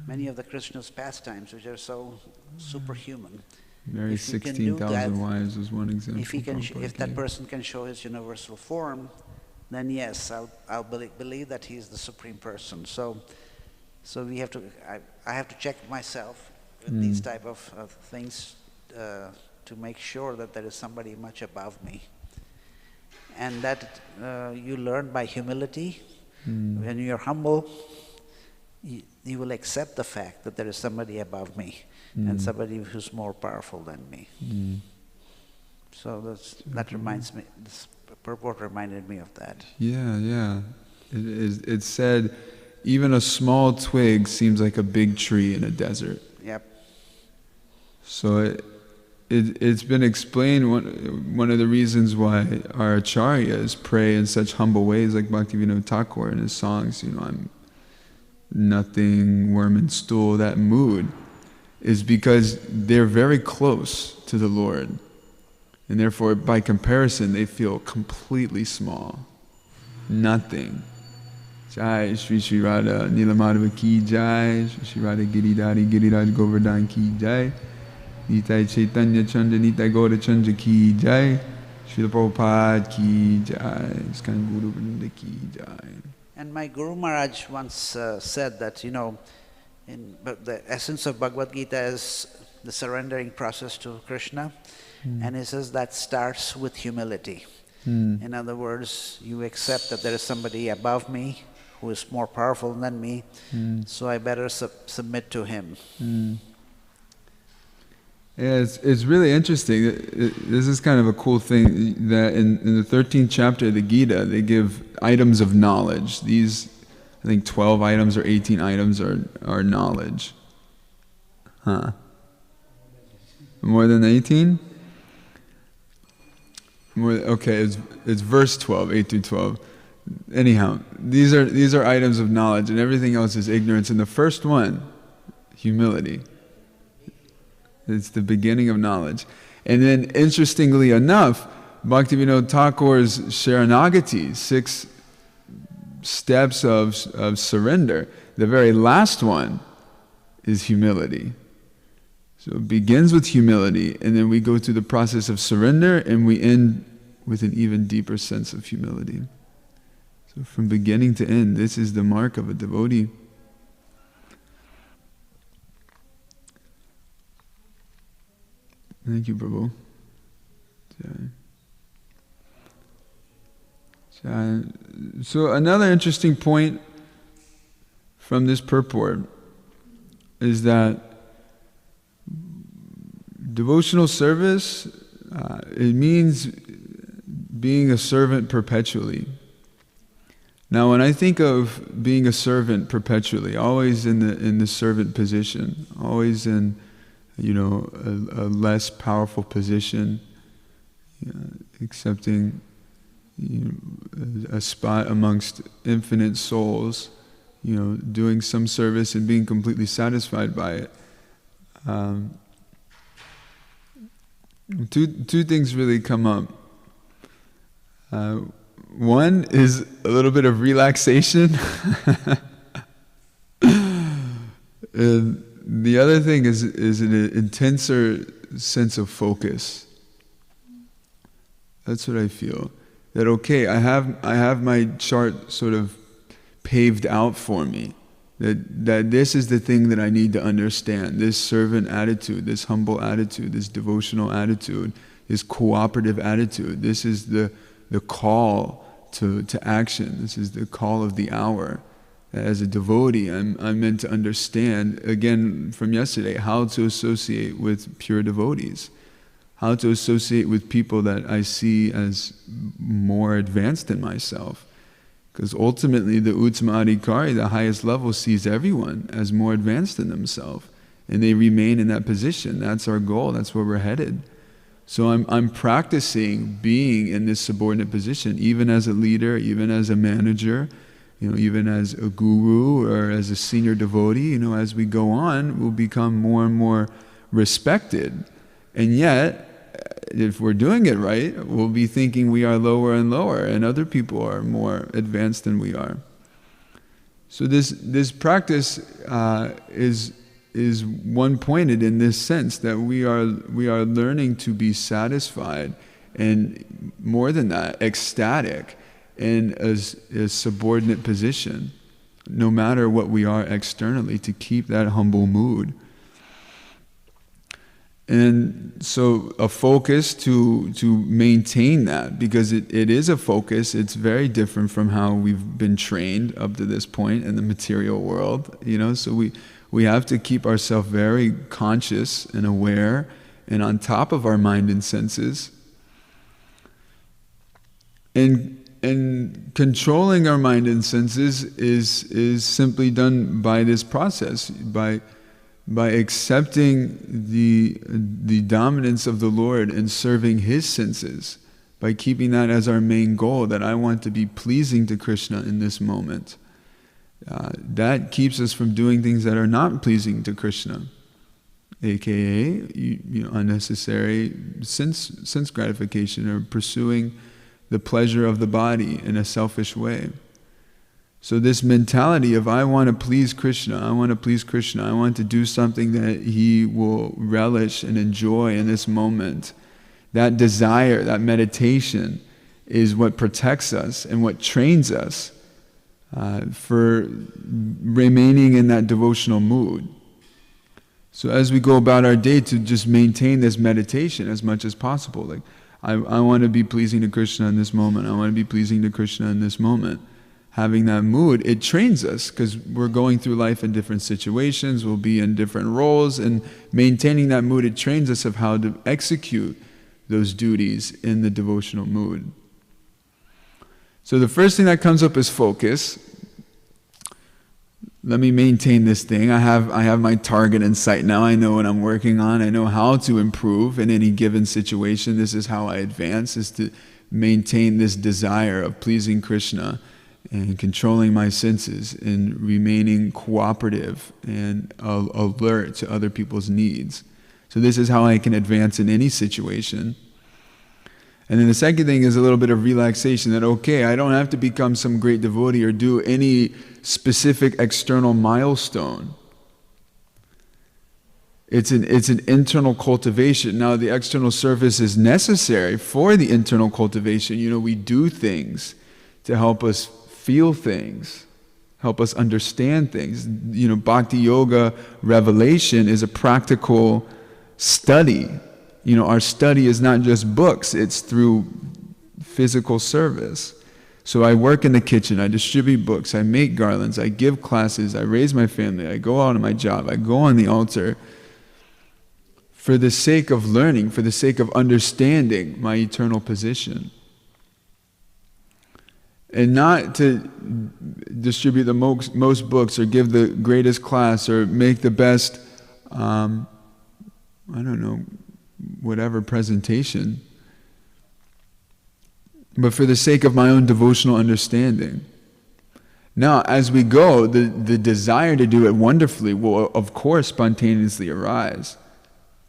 many of the Krishna's pastimes, which are so superhuman. Mary 16,000 wives is one example. If that person can show his universal form, then yes, I'll believe that he is the Supreme Person. So we have to. I have to check myself with these type of things to make sure that there is somebody much above me, and that you learn by humility. When you're humble, you will accept the fact that there is somebody above me and somebody who's more powerful than me. So that reminds me, this purport reminded me of that. Yeah. It said, even a small twig seems like a big tree in a desert. Yep. So it's been explained, one of the reasons why our acharyas pray in such humble ways, like Bhaktivinoda Thakur in his songs, I'm nothing, worm and stool, that mood, is because they're very close to the Lord. And therefore, by comparison, they feel completely small. Nothing. Jai Shri Shri Radha Nilamadhava ki jai, Shri Shri Radha Giridhari Giriraj Govardhan ki jai, Nitai Chaitanya Chandra Nitai Gaura Chandra ki jai, Srila Prabhupada ki jai, Iskcon Guru Vrinda ki jai. And my Guru Maharaj once said that, the essence of Bhagavad Gita is the surrendering process to Krishna, and he says that starts with humility. In other words, you accept that there is somebody above me who is more powerful than me, so I better submit to him. Yeah, it's really interesting. This is kind of a cool thing that in the 13th chapter of the Gita, they give items of knowledge. These, I think 12 items or 18 items are knowledge. Huh? More than 18? Okay, it's verse 12, 8 through 12. Anyhow, these are items of knowledge, and everything else is ignorance. And the first one, humility. It's the beginning of knowledge. And then, interestingly enough, Bhaktivinoda Thakur's Sharanagati, 6 steps of surrender, the very last one is humility. So it begins with humility, and then we go through the process of surrender, and we end with an even deeper sense of humility. So from beginning to end, this is the mark of a devotee. Thank you, Prabhu. So another interesting point from this purport is that devotional service, it means being a servant perpetually. Now, when I think of being a servant perpetually, always in the servant position, always in, a less powerful position, accepting a spot amongst infinite souls, doing some service and being completely satisfied by it. Two things really come up. One is a little bit of relaxation. And the other thing is an intenser sense of focus. That's what I feel. That okay, I have my chart sort of paved out for me. That this is the thing that I need to understand. This servant attitude, this humble attitude, this devotional attitude, this cooperative attitude. This is the call to action. This is the call of the hour. As a devotee, I'm meant to understand, again from yesterday, how to associate with pure devotees. How to associate with people that I see as more advanced than myself. Because ultimately the Uttama Adhikari, the highest level, sees everyone as more advanced than themselves. And they remain in that position. That's our goal. That's where we're headed. So I'm practicing being in this subordinate position, even as a leader, even as a manager, even as a guru or as a senior devotee. As we go on, we'll become more and more respected. And yet, if we're doing it right, we'll be thinking we are lower and lower, and other people are more advanced than we are. So this practice is one-pointed in this sense that we are learning to be satisfied, and more than that, ecstatic in a subordinate position, no matter what we are externally, to keep that humble mood. And so a focus to maintain that, because it is a focus. It's very different from how we've been trained up to this point in the material world, so we have to keep ourselves very conscious and aware and on top of our mind and senses. And controlling our mind and senses is simply done by this process, by accepting the dominance of the Lord and serving His senses, by keeping that as our main goal, that I want to be pleasing to Krishna in this moment. That keeps us from doing things that are not pleasing to Krishna, aka unnecessary sense gratification, or pursuing the pleasure of the body in a selfish way. So this mentality of I want to please Krishna, I want to do something that He will relish and enjoy in this moment. That desire, that meditation is what protects us and what trains us for remaining in that devotional mood. So as we go about our day, to just maintain this meditation as much as possible. Like, I want to be pleasing to Krishna in this moment. I want to be pleasing to Krishna in this moment. Having that mood, it trains us, because we're going through life in different situations, we'll be in different roles, and maintaining that mood, it trains us of how to execute those duties in the devotional mood. So the first thing that comes up is focus. Let me maintain this thing. I have my target in sight now. I know what I'm working on. I know how to improve in any given situation. This is how I advance, is to maintain this desire of pleasing Krishna and controlling my senses and remaining cooperative and alert to other people's needs. So this is how I can advance in any situation. And then the second thing is a little bit of relaxation, that okay, I don't have to become some great devotee or do any specific external milestone. It's an internal cultivation. Now the external service is necessary for the internal cultivation. We do things to help us feel things, help us understand things. Bhakti Yoga revelation is a practical study. Our study is not just books, it's through physical service. So I work in the kitchen, I distribute books, I make garlands, I give classes, I raise my family, I go out on my job, I go on the altar for the sake of learning, for the sake of understanding my eternal position. And not to distribute the most books or give the greatest class or make the best, whatever presentation, but for the sake of my own devotional understanding. Now, as we go, the desire to do it wonderfully will, of course, spontaneously arise.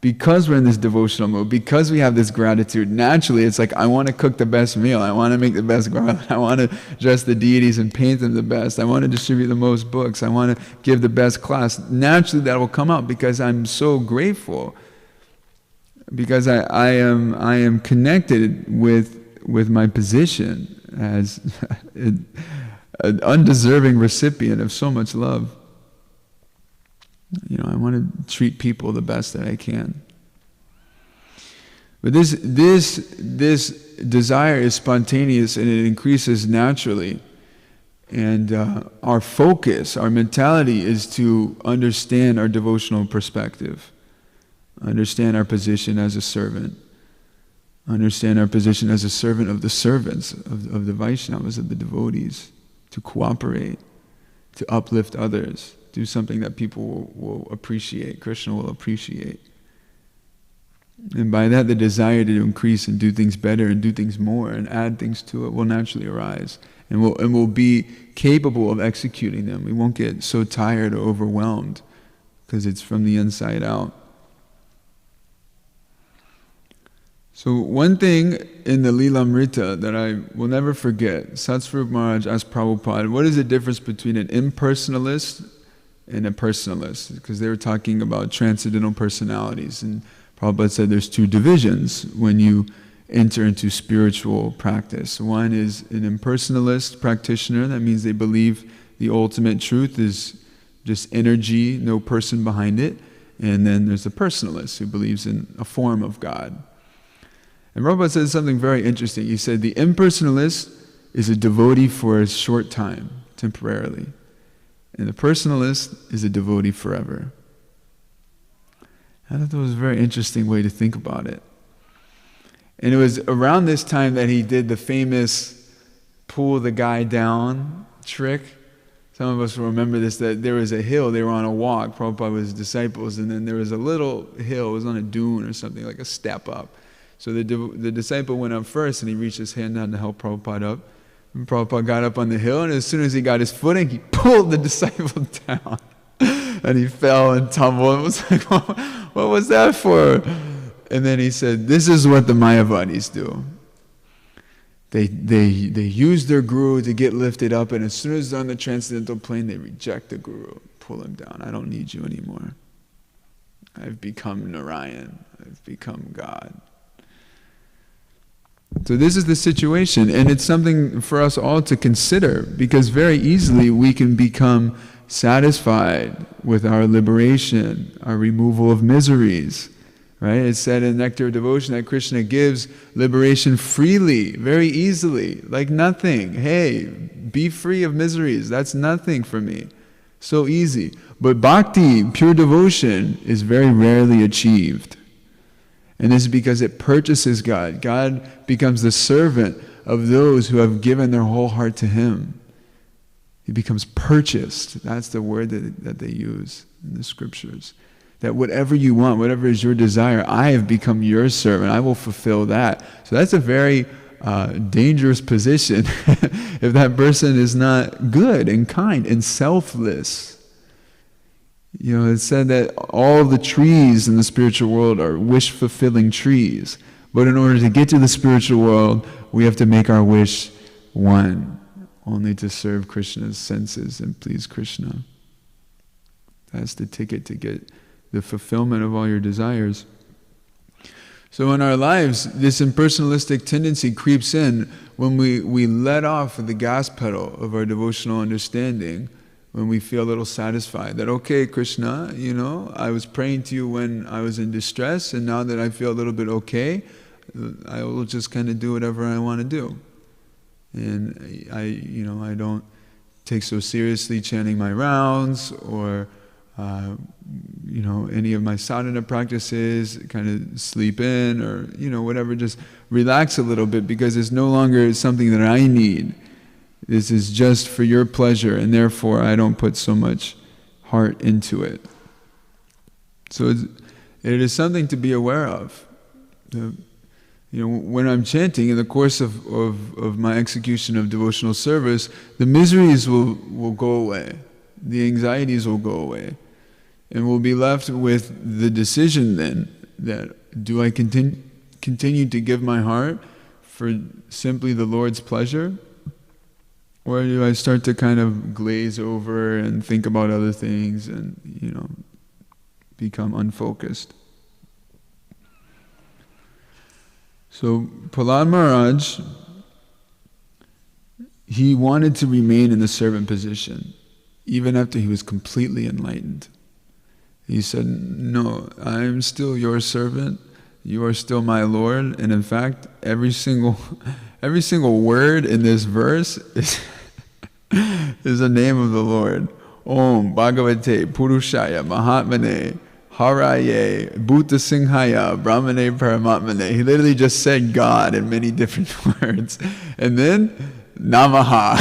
Because we're in this devotional mode, because we have this gratitude, naturally it's like, I want to cook the best meal, I want to make the best garland, I want to dress the deities and paint them the best, I want to distribute the most books, I want to give the best class. Naturally that will come out because I'm so grateful. Because I am connected with my position as an undeserving recipient of so much love. I want to treat people the best that I can. But this desire is spontaneous and it increases naturally. And our focus, our mentality is to understand our devotional perspective, understand our position as a servant, understand our position as a servant of the servants, of the Vaishnavas, of the devotees, to cooperate, to uplift others, do something that people will appreciate, Krishna will appreciate. And by that, the desire to increase and do things better and do things more and add things to it will naturally arise. And we'll be capable of executing them. We won't get so tired or overwhelmed because it's from the inside out. So one thing in the Lilamrita that I will never forget, Satsvarup Maharaj asked Prabhupada, what is the difference between an impersonalist and a personalist? Because they were talking about transcendental personalities. And Prabhupada said there's two divisions when you enter into spiritual practice. One is an impersonalist practitioner. That means they believe the ultimate truth is just energy, no person behind it. And then there's a personalist who believes in a form of God. And Prabhupada said something very interesting. He said the impersonalist is a devotee for a short time, temporarily. And the personalist is a devotee forever. I thought that was a very interesting way to think about it. And it was around this time that he did the famous pull the guy down trick. Some of us will remember this, that there was a hill, they were on a walk, Prabhupada with his disciples, and then there was a little hill, it was on a dune or something, like a step up. So the disciple went up first and he reached his hand down to help Prabhupada up. And Prabhupada got up on the hill, and as soon as he got his footing, he pulled the disciple down. And he fell and tumbled. It was like, what was that for? And then he said, this is what the Mayavadis do. They use their guru to get lifted up, and as soon as they're on the transcendental plane, they reject the guru, pull him down. I don't need you anymore. I've become Narayan. I've become God. So this is the situation, and it's something for us all to consider, because very easily we can become satisfied with our liberation, our removal of miseries, right? It's said in Nectar of Devotion that Krishna gives liberation freely, very easily, like nothing. Hey, be free of miseries, that's nothing for me. So easy. But bhakti, pure devotion, is very rarely achieved. And this is because it purchases God. God becomes the servant of those who have given their whole heart to Him. He becomes purchased. That's the word that they use in the scriptures. That whatever you want, whatever is your desire, I have become your servant. I will fulfill that. So that's a very dangerous position if that person is not good and kind and selfless. You know, it's said that all the trees in the spiritual world are wish-fulfilling trees. But in order to get to the spiritual world, we have to make our wish one, only to serve Krishna's senses and please Krishna. That's the ticket to get the fulfillment of all your desires. So in our lives, this impersonalistic tendency creeps in when we let off the gas pedal of our devotional understanding, when we feel a little satisfied that, okay, Krishna, you know, I was praying to you when I was in distress, and now that I feel a little bit okay, I will just kind of do whatever I want to do. And I don't take so seriously chanting my rounds or, any of my sadhana practices, kind of sleep in or, whatever, just relax a little bit because it's no longer something that I need. This is just for your pleasure, and therefore I don't put so much heart into it. So it is something to be aware of. When I'm chanting, in the course of my execution of devotional service, the miseries will go away. The anxieties will go away. And we'll be left with the decision then, that do I continue to give my heart for simply the Lord's pleasure? Or do I start to kind of glaze over and think about other things and, become unfocused? So Prahlad Maharaj, he wanted to remain in the servant position, even after he was completely enlightened. He said, no, I am still your servant, you are still my Lord, and in fact, every single word in this verse is the name of the Lord. Om Bhagavate Purushaya Mahatmane Haraye Bhuta Singhaya Brahmane Paramatmane. He literally just said God in many different words. And then Namaha.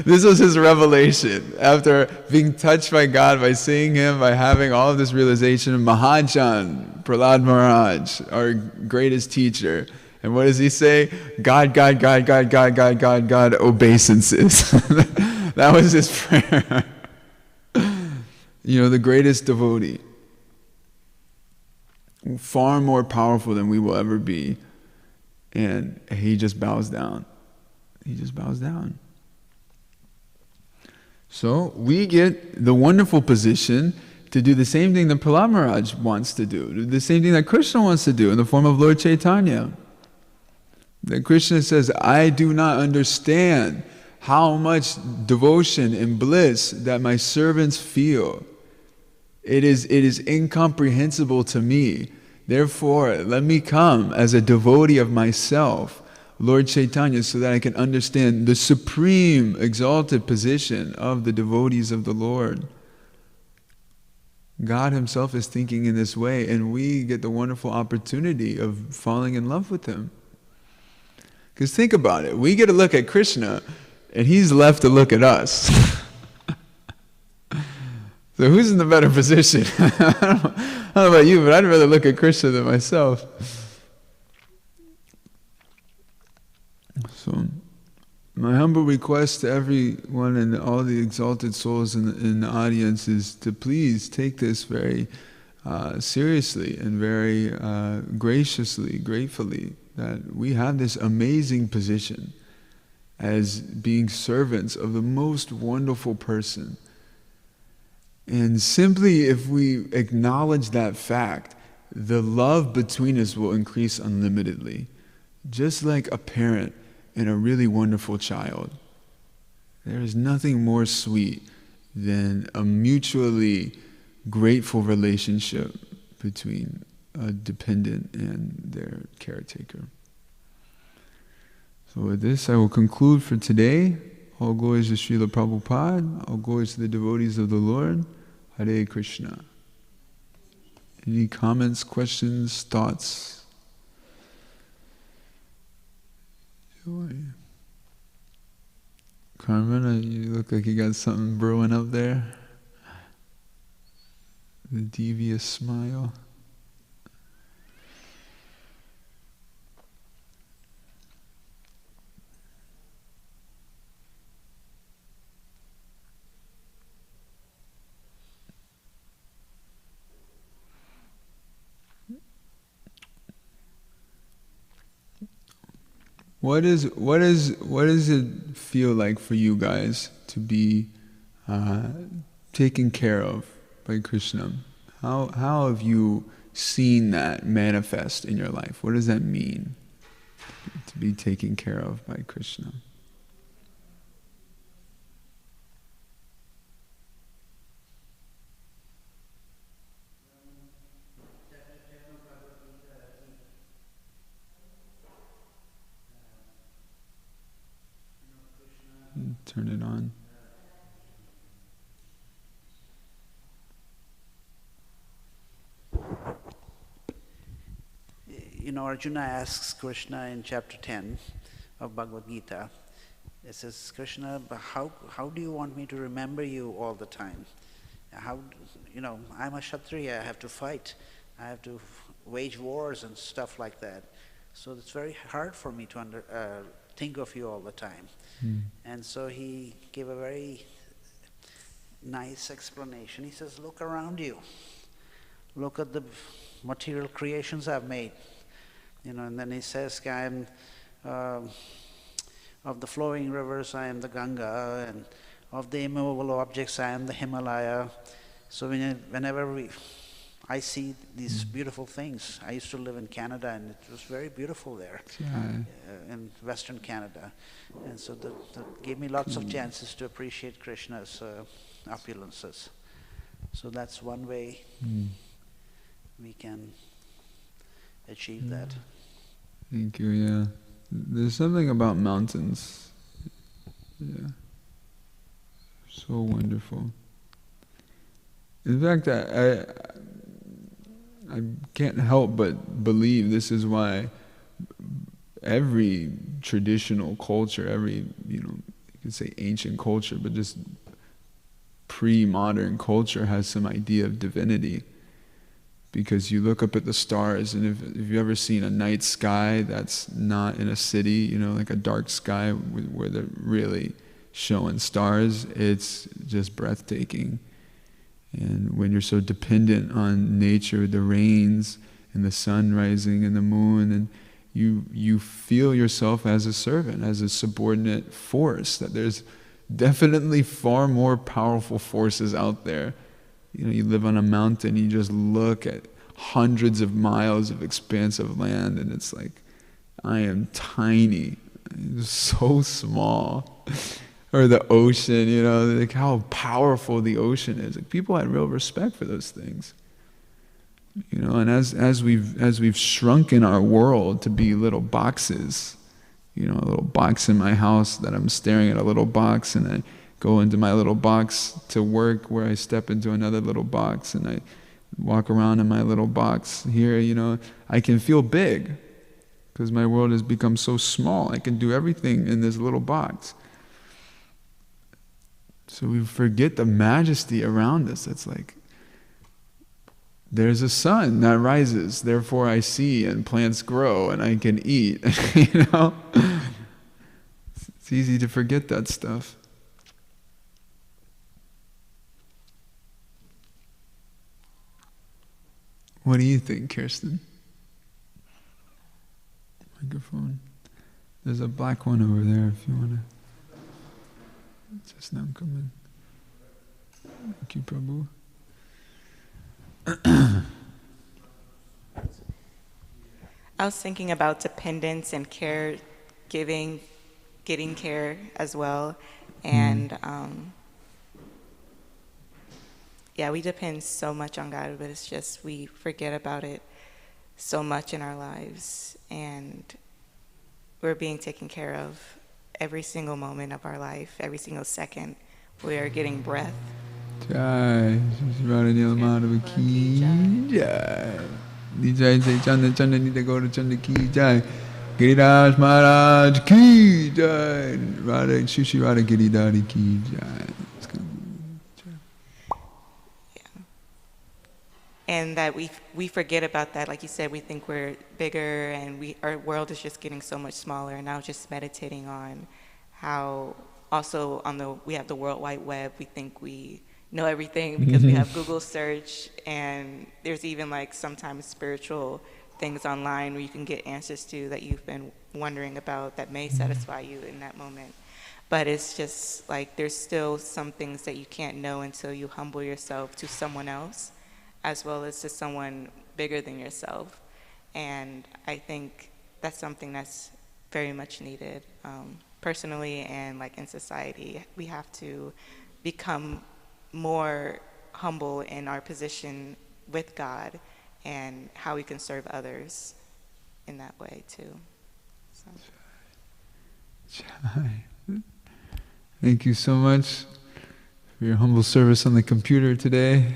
This was his revelation. After being touched by God, by seeing Him, by having all of this realization, Mahajan, Prahlad Maharaj, our greatest teacher. And what does he say? God, God, God, God, God, God, God, God, obeisances. That was his prayer. The greatest devotee. Far more powerful than we will ever be. And he just bows down. He just bows down. So we get the wonderful position to do the same thing that Prahlad Maharaj wants to do, the same thing that Krishna wants to do in the form of Lord Chaitanya. That Krishna says, I do not understand how much devotion and bliss that my servants feel. It is incomprehensible to me. Therefore, let me come as a devotee of myself, Lord Chaitanya, so that I can understand the supreme exalted position of the devotees of the Lord. God Himself is thinking in this way, and we get the wonderful opportunity of falling in love with Him. Because think about it, we get to look at Krishna, and He's left to look at us. So who's in the better position? I don't know about you, but I'd rather look at Krishna than myself. So, my humble request to everyone and all the exalted souls in the audience is to please take this very seriously and very graciously, gratefully, that we have this amazing position as being servants of the most wonderful person. And simply if we acknowledge that fact, the love between us will increase unlimitedly. Just like a parent and a really wonderful child. There is nothing more sweet than a mutually grateful relationship between a dependent and their caretaker. So with this, I will conclude for today. All glories to Srila Prabhupada, all glories to the devotees of the Lord. Hare Krishna. Any comments, questions, thoughts? Carmen, you look like you got something brewing up there. The devious smile. What does it feel like for you guys to be taken care of by Krishna? How have you seen that manifest in your life? What does that mean, to be taken care of by Krishna? Turn it on. Arjuna asks Krishna in chapter 10 of Bhagavad Gita, It says, Krishna, but how do you want me to remember you all the time? How, I'm a Kshatriya, I have to fight. I have to wage wars and stuff like that. So it's very hard for me to think of you all the time. And so he gave a very nice explanation. He says, look around you. Look at the material creations I've made. And then he says, I am of the flowing rivers, I am the Ganga, and of the immovable objects, I am the Himalaya. So whenever I see these beautiful things. I used to live in Canada, and it was very beautiful there, in Western Canada. And so that gave me lots of chances to appreciate Krishna's opulences. So that's one way we can achieve that. Thank you, yeah. There's something about mountains. Yeah. So wonderful. In fact, I can't help but believe this is why every traditional culture, every, you could say ancient culture, but just pre-modern culture has some idea of divinity. Because you look up at the stars, and if you've ever seen a night sky that's not in a city, like a dark sky where they're really showing stars, it's just breathtaking. And when you're so dependent on nature, the rains and the sun rising and the moon, and you feel yourself as a servant, as a subordinate force, that there's definitely far more powerful forces out there. You live on a mountain, you just look at hundreds of miles of expanse of land, and it's like, I am tiny, it's so small. Or the ocean, like how powerful the ocean is. Like people had real respect for those things. And as we've shrunken our world to be little boxes, a little box in my house that I'm staring at a little box, and I go into my little box to work, where I step into another little box, and I walk around in my little box here, I can feel big because my world has become so small. I can do everything in this little box. So we forget the majesty around us. It's like, there's a sun that rises, therefore I see, and plants grow, and I can eat. It's easy to forget that stuff. What do you think, Kirsten? Microphone. There's a black one over there if you want to. Just now come in. Thank you, Prabhu. I was thinking about dependence and care, getting care as well. And we depend so much on God, but it's just we forget about it so much in our lives. And we're being taken care of every single moment of our life, every single second. We are getting breath. Jai, Radha Madhava ki jai. Jai Jai Chanda Chanda Nita Gaura Chanda ki jai. Giriraj Maharaj ki jai. Radha Shushi Radha Giridhari ki jai. And that we forget about that. Like you said, we think we're bigger, and our world is just getting so much smaller. And I was just meditating on how also we have the World Wide Web. We think we know everything because we have Google search, and there's even like sometimes spiritual things online where you can get answers to that you've been wondering about that may satisfy you in that moment. But it's just like there's still some things that you can't know until you humble yourself to someone else, as well as to someone bigger than yourself. And I think that's something that's very much needed, personally and like in society. We have to become more humble in our position with God and how we can serve others in that way too. So. Thank you so much for your humble service on the computer today.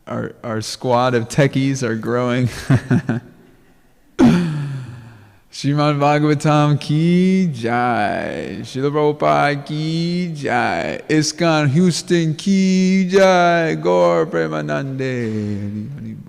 Our squad of techies are growing. Srimad Bhagavatam ki jai. Srila Prabhupada ki jai. Iskcon Houston ki jai. Gaur Premanande. Hari Hari Bol.